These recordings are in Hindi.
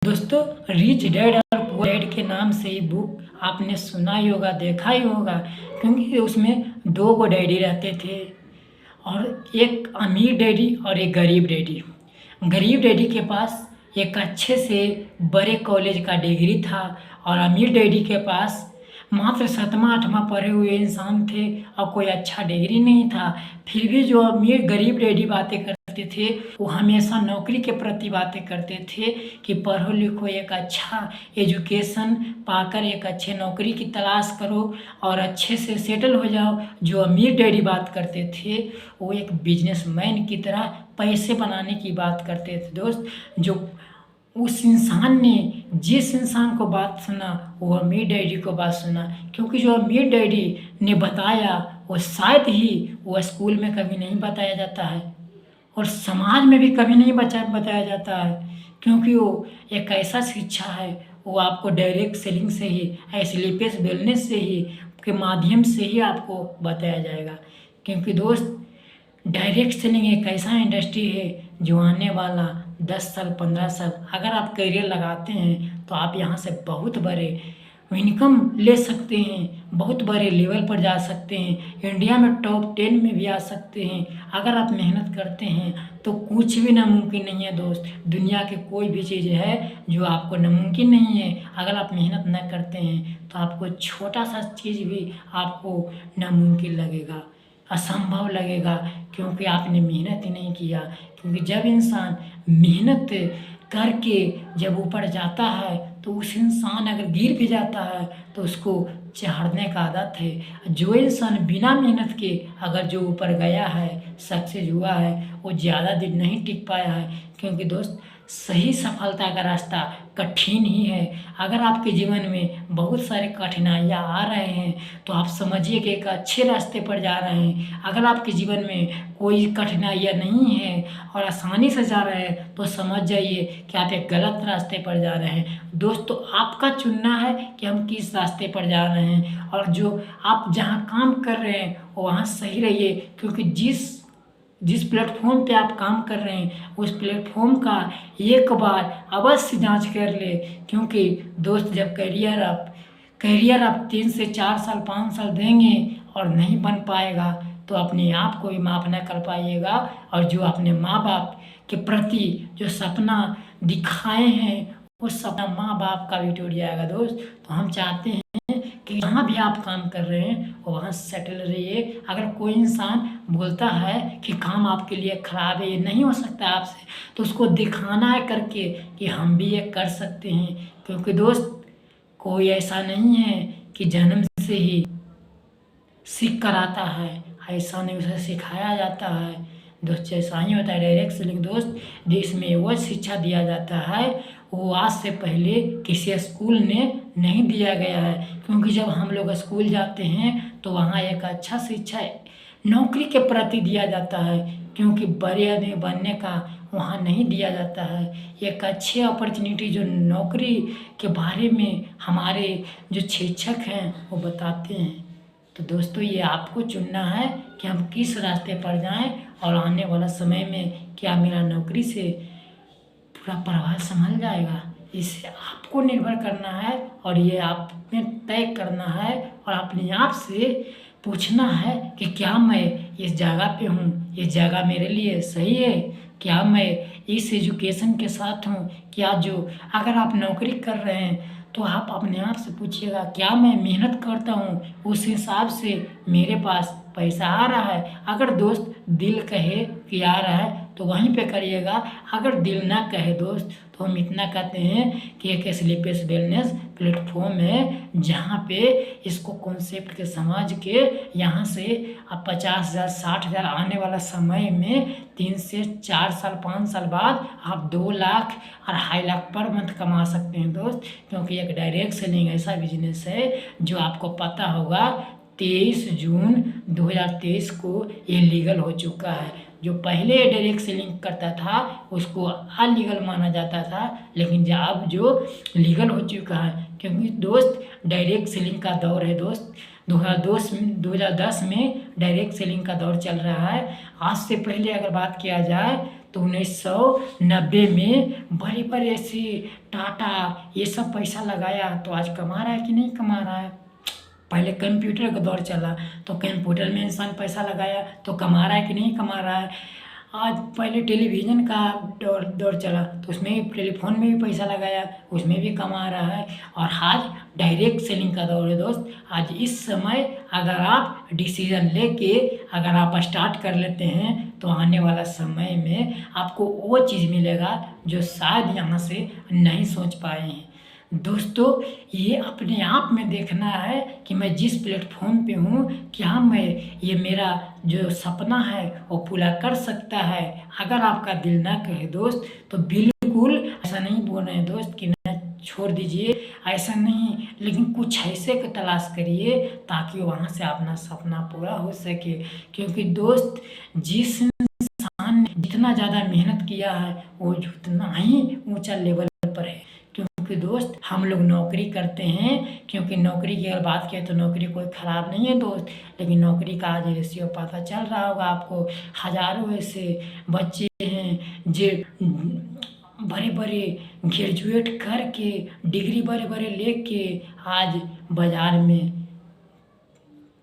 दोस्तों, रिच डैड और पुअर डैड के नाम से ही बुक आपने सुना ही होगा, देखा ही होगा, क्योंकि उसमें दो गो डैडी रहते थे और एक अमीर डैडी और एक गरीब डैडी। गरीब डैडी के पास एक अच्छे से बड़े कॉलेज का डिग्री था और अमीर डैडी के पास मात्र 7वां 8वां पढ़े हुए इंसान थे और कोई अच्छा डिग्री नहीं था। फिर भी जो अमीर गरीब डैडी बातें करते थे, वो हमेशा नौकरी के प्रति बातें करते थे कि पढ़ो लिखो, एक अच्छा एजुकेशन पाकर एक अच्छे नौकरी की तलाश करो और अच्छे से सेटल हो जाओ। जो अमीर डैडी बात करते थे, वो एक बिजनेसमैन की तरह पैसे बनाने की बात करते थे। दोस्त, जो उस इंसान ने जिस इंसान को बात सुना, वो अमीर डैडी को बात सुना, क्योंकि जो अमीर डैडी ने बताया वो शायद ही वो स्कूल में कभी नहीं बताया जाता है और समाज में भी कभी नहीं बताया जाता है, क्योंकि वो एक ऐसा शिक्षा है, वो आपको डायरेक्ट सेलिंग से ही, स्लीपेस बिजनेस से ही के माध्यम से ही आपको बताया जाएगा। क्योंकि दोस्त, डायरेक्ट सेलिंग एक ऐसा इंडस्ट्री है जो आने वाला 10 साल 15 साल अगर आप करियर लगाते हैं तो आप यहाँ से बहुत बड़े इनकम ले सकते हैं, बहुत बड़े लेवल पर जा सकते हैं, इंडिया में टॉप 10 में भी आ सकते हैं। अगर आप मेहनत करते हैं तो कुछ भी नामुमकिन नहीं है। दोस्त, दुनिया की कोई भी चीज़ है जो आपको नामुमकिन नहीं है। अगर आप मेहनत न करते हैं तो आपको छोटा सा चीज़ भी आपको नामुमकिन लगेगा, असंभव लगेगा, क्योंकि आपने मेहनत ही नहीं किया। क्योंकि जब इंसान मेहनत करके जब ऊपर जाता है तो उस इंसान अगर गिर भी जाता है तो उसको चढ़ने का आदत है। जो इंसान बिना मेहनत के अगर जो ऊपर गया है, सक्सेस हुआ है, वो ज़्यादा दिन नहीं टिक पाया है। क्योंकि दोस्त, सही सफलता का रास्ता कठिन ही है। अगर आपके जीवन में बहुत सारे कठिनाइयाँ आ रहे हैं तो आप समझिए कि एक अच्छे रास्ते पर जा रहे हैं। अगर आपके जीवन में कोई कठिनाइयाँ नहीं है और आसानी से जा रहे हैं तो समझ जाइए कि आप एक गलत रास्ते पर जा रहे हैं। दोस्तों, आपका चुनना है कि हम किस रास्ते पर जा रहे हैं, और जो आप जहाँ काम कर रहे हैं वहाँ सही रहिए, क्योंकि जिस प्लेटफॉर्म पे आप काम कर रहे हैं उस प्लेटफॉर्म का एक बार अवश्य जांच कर ले। क्योंकि दोस्त, जब करियर आप 3 से 4 साल 5 साल देंगे और नहीं बन पाएगा तो अपने आप को भी माफ़ न कर पाइएगा, और जो अपने माँ बाप के प्रति जो सपना दिखाए हैं उस सपना माँ बाप का भी टूट जाएगा। दोस्त, तो हम चाहते हैं कि जहाँ भी आप काम कर रहे हैं वहाँ सेटल रहिए। अगर कोई इंसान बोलता है कि काम आपके लिए ख़राब है, ये नहीं हो सकता आपसे, तो उसको दिखाना है करके कि हम भी ये कर सकते हैं। क्योंकि दोस्त, कोई ऐसा नहीं है कि जन्म से ही सीख कर आता है, ऐसा नहीं, उसे सिखाया जाता है। दोस्त, ऐसा ही होता है डायरेक्ट सेलिंग। दोस्त, देश में वो शिक्षा दिया जाता है वो आज से पहले किसी स्कूल ने नहीं दिया गया है। क्योंकि जब हम लोग स्कूल जाते हैं तो वहाँ एक अच्छा शिक्षा नौकरी के प्रति दिया जाता है, क्योंकि बड़े आदमी बनने का वहाँ नहीं दिया जाता है। एक अच्छे अपॉर्चुनिटी जो नौकरी के बारे में हमारे जो शिक्षक हैं वो बताते हैं। तो दोस्तों, ये आपको चुनना है कि हम किस रास्ते पर जाएं और आने वाला समय में क्या मेरा नौकरी से पूरा प्रभाव संभल जाएगा, इससे आपको निर्भर करना है और ये आपने तय करना है और अपने आप से पूछना है कि क्या मैं इस जगह पे हूँ, ये जगह मेरे लिए सही है, क्या मैं इस एजुकेशन के साथ हूँ, क्या जो अगर आप नौकरी कर रहे हैं तो आप अपने आप से पूछिएगा क्या मैं मेहनत करता हूँ, उस हिसाब से मेरे पास पैसा आ रहा है। अगर दोस्त दिल कहे कि आ रहा है तो वहीं पे करिएगा, अगर दिल ना कहे दोस्त तो हम इतना कहते हैं कि एक स्लीपेस वेलनेस प्लेटफॉर्म है जहाँ पे इसको कॉन्सेप्ट के समझ के यहाँ से आप 50,000 60,000 आने वाला समय में 3 से 4 साल 5 साल बाद आप 2 लाख और 2.5 लाख पर मंथ कमा सकते हैं। दोस्त, क्योंकि एक डायरेक्ट सेलिंग ऐसा बिजनेस है जो आपको पता होगा 23 जून 2023 को ये लीगल हो चुका है। जो पहले डायरेक्ट सेलिंग करता था उसको अनलीगल माना जाता था, लेकिन अब जो लीगल हो चुका है, क्योंकि दोस्त डायरेक्ट सेलिंग का दौर है। दोस्त, 2010 में डायरेक्ट सेलिंग का दौर चल रहा है। आज से पहले अगर बात किया जाए तो 1990 में बड़े बड़े ऐसे टाटा ये सब पैसा लगाया, तो आज कमा रहा है कि नहीं कमा रहा है। पहले कंप्यूटर का दौर चला तो कंप्यूटर में इंसान पैसा लगाया तो कमा रहा है कि नहीं कमा रहा है। आज पहले टेलीविज़न का दौर दौर चला तो उसमें भी, टेलीफोन में भी पैसा लगाया, उसमें भी कमा रहा है। और आज डायरेक्ट सेलिंग का दौर है दोस्त। आज इस समय अगर आप डिसीज़न लेके अगर आप स्टार्ट कर लेते हैं तो आने वाला समय में आपको वो चीज़ मिलेगा जो शायद यहाँ से नहीं सोच पाए हैं। दोस्तों, ये अपने आप में देखना है कि मैं जिस प्लेटफॉर्म पे हूँ, क्या मैं ये मेरा जो सपना है वो पूरा कर सकता है। अगर आपका दिल ना कहे दोस्त तो बिल्कुल ऐसा नहीं बोल रहे हैं दोस्त कि ना छोड़ दीजिए, ऐसा नहीं, लेकिन कुछ ऐसे का तलाश करिए ताकि वहाँ से अपना सपना पूरा हो सके। क्योंकि दोस्त, जिस इंसान ने जितना ज़्यादा मेहनत किया है वो उतना ही ऊंचा लेवल पर है। क्योंकि दोस्त, हम लोग नौकरी करते हैं, क्योंकि नौकरी की अगर बात करें तो नौकरी कोई ख़राब नहीं है दोस्त, लेकिन नौकरी का आज रेशियो पता चल रहा होगा आपको। हज़ारों ऐसे बच्चे हैं जो बड़े बड़े ग्रेजुएट करके डिग्री बड़े बड़े लेके आज बाज़ार में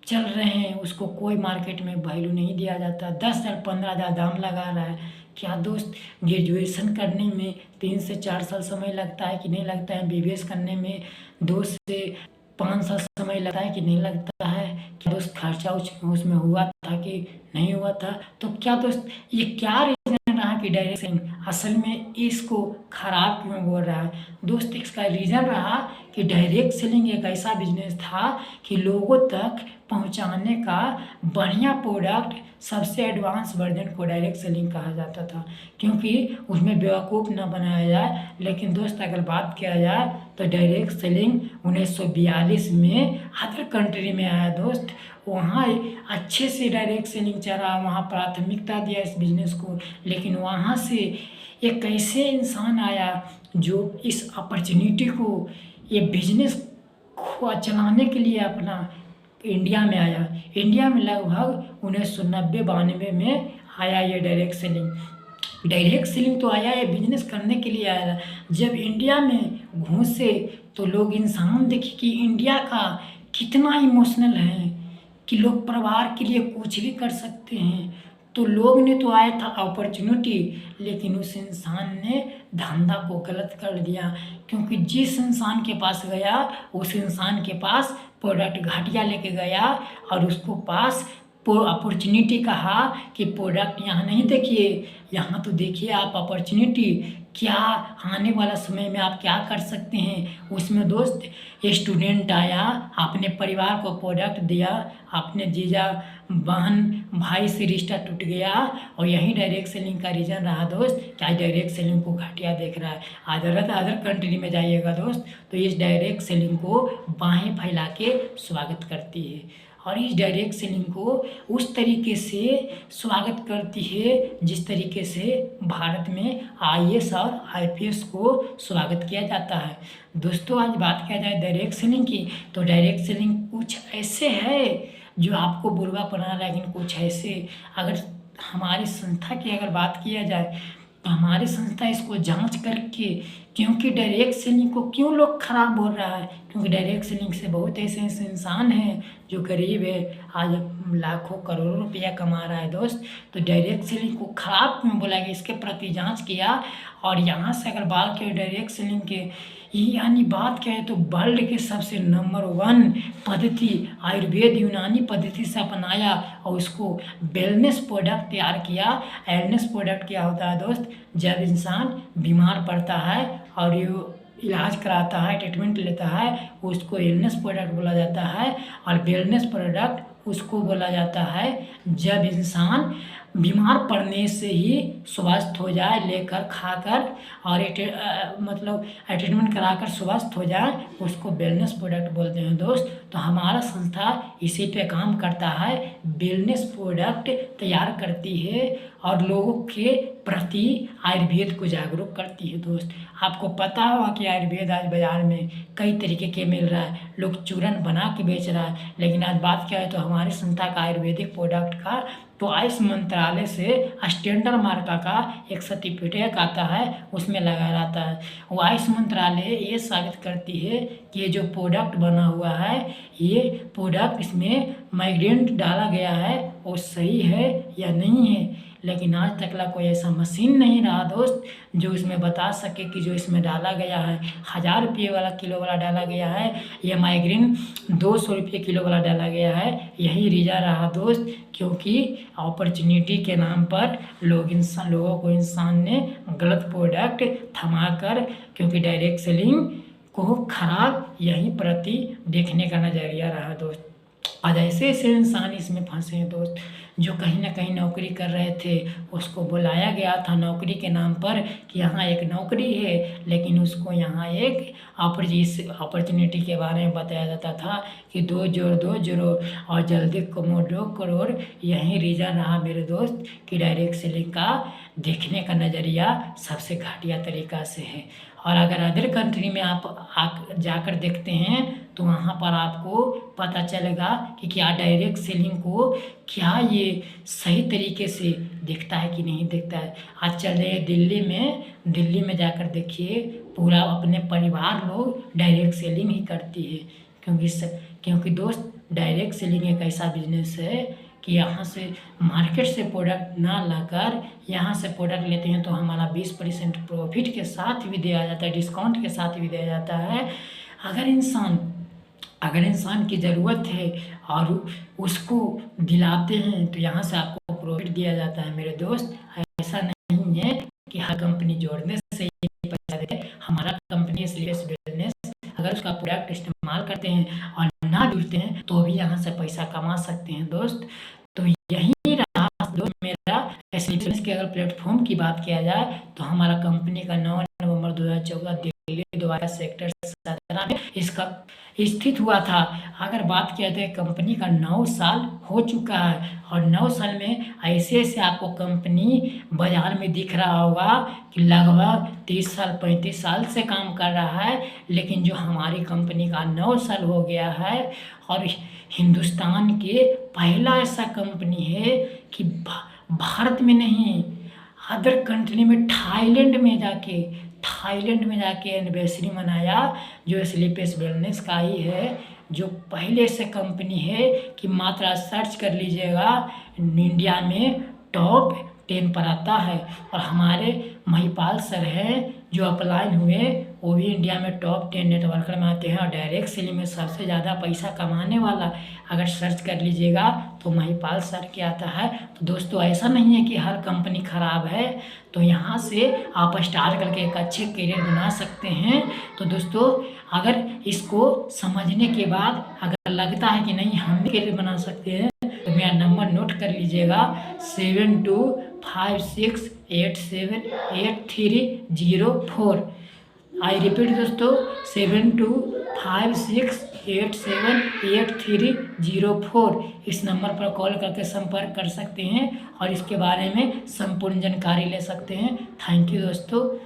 चल रहे हैं, उसको कोई मार्केट में वैल्यू नहीं दिया जाता। 10,000 15,000 दाम लगा रहा है। क्या दोस्त, ग्रेजुएशन करने में 3 से 4 साल समय लगता है कि नहीं लगता है। BBS करने में 2 से 5 साल समय लगता है कि नहीं लगता है। क्या दोस्त, खर्चा उसमें हुआ था कि नहीं हुआ था। तो क्या दोस्त, ये क्या रीज़न रहा कि डायरेक्ट सेलिंग असल में इसको खराब क्यों बोल रहा है। दोस्त, इसका रीज़न रहा कि डायरेक्ट सेलिंग एक ऐसा बिजनेस था कि लोगों तक पहुंचाने का बढ़िया प्रोडक्ट, सबसे एडवांस वर्जन को डायरेक्ट सेलिंग कहा जाता था, क्योंकि उसमें बेवकूफ़ ना बनाया जाए। लेकिन दोस्त, अगर बात किया जाए तो डायरेक्ट सेलिंग 1942 में अदर कंट्री में आया दोस्त। वहाँ अच्छे से डायरेक्ट सेलिंग चला, वहाँ प्राथमिकता दिया इस बिज़नेस को। लेकिन वहाँ से एक ऐसे इंसान आया जो इस अपॉर्चुनिटी को, ये बिजनेस को चलाने के लिए अपना इंडिया में आया। इंडिया में लगभग 1990-92 में आया ये डायरेक्ट सेलिंग। डायरेक्ट सेलिंग तो आया, ये बिजनेस करने के लिए आया। जब इंडिया में घुसे तो लोग इंसान देखे कि इंडिया का कितना इमोशनल है कि लोग परिवार के लिए कुछ भी कर सकते हैं। तो लोग ने तो आया था अपॉर्चुनिटी, लेकिन उस इंसान ने धंधा को गलत कर दिया। क्योंकि जिस इंसान के पास गया उस इंसान के पास प्रोडक्ट घटिया लेके गया और उसको पास अपॉर्चुनिटी कहा कि प्रोडक्ट यहाँ नहीं देखिए, यहाँ तो देखिए आप अपॉर्चुनिटी, क्या आने वाला समय में आप क्या कर सकते हैं। उसमें दोस्त, स्टूडेंट आया, अपने परिवार को प्रोडक्ट दिया, अपने जीजा बहन भाई से रिश्ता टूट गया। और यही डायरेक्ट सेलिंग का रीज़न रहा दोस्त, क्या डायरेक्ट सेलिंग को घटिया देख रहा है। अदर कंट्री में जाइएगा दोस्त तो इस डायरेक्ट सेलिंग को बाहें फैला के स्वागत करती है, और इस डायरेक्ट सेलिंग को उस तरीके से स्वागत करती है जिस तरीके से भारत में IAS और IPS को स्वागत किया जाता है। दोस्तों, आज बात किया जाए डायरेक्ट सेलिंग की, तो डायरेक्ट सेलिंग कुछ ऐसे है जो आपको बुरा बना, लेकिन कुछ ऐसे, अगर हमारी संस्था की अगर बात किया जाए तो हमारी संस्था इसको जांच करके, क्योंकि डायरेक्ट सेलिंग को क्यों लोग खराब बोल रहा है, क्योंकि डायरेक्ट सेलिंग से बहुत ऐसे इंसान हैं जो गरीब है, आज लाखों करोड़ों रुपया कमा रहा है दोस्त। तो डायरेक्ट सेलिंग को खराब क्यों बोला गया, इसके प्रति जांच किया। और यहाँ से अगर बात करें डायरेक्ट सेलिंग के, यानी बात करें तो वर्ल्ड के सबसे नंबर 1 पद्धति आयुर्वेद यूनानी पद्धति से अपनाया और उसको वेलनेस प्रोडक्ट तैयार किया। वेलनेस प्रोडक्ट क्या होता है दोस्त, जब इंसान बीमार पड़ता है और ये इलाज कराता है, ट्रीटमेंट लेता है, उसको वेलनेस प्रोडक्ट बोला जाता है। और वेलनेस प्रोडक्ट उसको बोला जाता है जब इंसान बीमार पड़ने से ही स्वस्थ हो जाए, लेकर खाकर और मतलब ट्रीटमेंट कराकर स्वस्थ हो जाए, उसको वेलनेस प्रोडक्ट बोलते हैं दोस्त। तो हमारा संस्था इसी पे काम करता है, वेलनेस प्रोडक्ट तैयार करती है और लोगों के प्रति आयुर्वेद को जागरूक करती है। दोस्त, आपको पता होगा कि आयुर्वेद आज बाज़ार में कई तरीके के मिल रहा है, लोग चूरन बना के बेच रहा है, लेकिन आज बात क्या है तो हमारी संस्था का आयुर्वेदिक प्रोडक्ट का तो आयुष मंत्रालय से स्टैंडर्ड मार्का का एक सर्टिफिकेट आता है, उसमें लगा रहता है। वो आयुष मंत्रालय ये साबित करती है कि ये जो प्रोडक्ट बना हुआ है, ये प्रोडक्ट इसमें माइग्रेंट डाला गया है वो सही है या नहीं है। लेकिन आज तक ला कोई ऐसा मशीन नहीं रहा दोस्त जो इसमें बता सके कि जो इसमें डाला गया है 1000 रुपये वाला किलो वाला डाला गया है, यह माइग्रेन 200 रुपये किलो वाला डाला गया है। यही रीज़न रहा दोस्त, क्योंकि अपॉर्चुनिटी के नाम पर लोगों को इंसान ने गलत प्रोडक्ट थमा कर, क्योंकि डायरेक्ट सेलिंग को खराब यही प्रति देखने का नज़रिया रहा दोस्त। आज ऐसे ऐसे इंसान इसमें फंसे हैं दोस्त, जो कहीं ना कहीं नौकरी कर रहे थे, उसको बुलाया गया था नौकरी के नाम पर कि यहाँ एक नौकरी है, लेकिन उसको यहाँ एक अपॉर्चुनिटी के बारे में बताया जाता था कि 2 जोड़ और जल्दी कमो 2 करोड़। यही रीज़न रहा मेरे दोस्त कि डायरेक्ट सेलिंग का देखने का नज़रिया सबसे घटिया तरीका से है। और अगर अदर कंट्री में आप जाकर देखते हैं तो वहाँ पर आपको पता चलेगा कि क्या डायरेक्ट सेलिंग को क्या ये सही तरीके से दिखता है कि नहीं दिखता है। आज चल रहे दिल्ली में जाकर देखिए, पूरा अपने परिवार लोग डायरेक्ट सेलिंग ही करती है, क्योंकि दोस्त डायरेक्ट सेलिंग एक ऐसा बिजनेस है कि यहाँ से मार्केट से प्रोडक्ट ना लाकर यहाँ से प्रोडक्ट लेते हैं तो हमारा 20% प्रॉफिट के साथ भी दिया जाता है, डिस्काउंट के साथ भी दिया जाता है। अगर इंसान की ज़रूरत है और उसको दिलाते हैं तो यहाँ से आपको प्रॉफिट दिया जाता है मेरे दोस्त। ऐसा नहीं है कि हर कंपनी जोड़ने से ही पैसा देते हैं। हमारा कंपनी इसलिए बिजनेस अगर उसका प्रोडक्ट इस्तेमाल करते हैं और ना जुड़ते हैं तो भी यहाँ से पैसा कमा सकते हैं दोस्त। तो यही रहा दोस्त मेरा बिजनेस के अगर प्लेटफॉर्म की बात किया जाए तो हमारा कंपनी का 9 नवंबर 2014 दिल्ली द्वारा सेक्टर 17 में इसका स्थित हुआ था। अगर बात किया जाए कंपनी का 9 साल हो चुका है और 9 साल में ऐसे आपको कंपनी बाजार में दिख रहा होगा कि लगभग 30 साल 35 साल से काम कर रहा है, लेकिन जो हमारी कंपनी का 9 साल हो गया है और हिंदुस्तान के पहला ऐसा कंपनी है कि भारत में नहीं अदर कंट्री में थाईलैंड में जाके एनिवर्सरी मनाया, जो स्लीपेस वेलनेस का ही है, जो पहले से कंपनी है कि मात्र सर्च कर लीजिएगा इंडिया में टॉप 10 पर आता है। और हमारे महिपाल सर हैं जो अपलाइन हुए, वो भी इंडिया में टॉप 10 नेटवर्कर में आते हैं और डायरेक्ट सेलिंग में सबसे ज़्यादा पैसा कमाने वाला अगर सर्च कर लीजिएगा तो महिपाल सर के आता है। तो दोस्तों ऐसा नहीं है कि हर कंपनी ख़राब है, तो यहाँ से आप स्टार्ट करके एक अच्छे करियर बना सकते हैं। तो दोस्तों अगर इसको समझने के बाद अगर लगता है कि नहीं हम भी करियर बना सकते हैं तो मेरा नंबर नोट कर लीजिएगा 7256878304। आई रिपीट दोस्तों 7256878304। इस नंबर पर कॉल करके संपर्क कर सकते हैं और इसके बारे में संपूर्ण जानकारी ले सकते हैं। थैंक यू दोस्तों।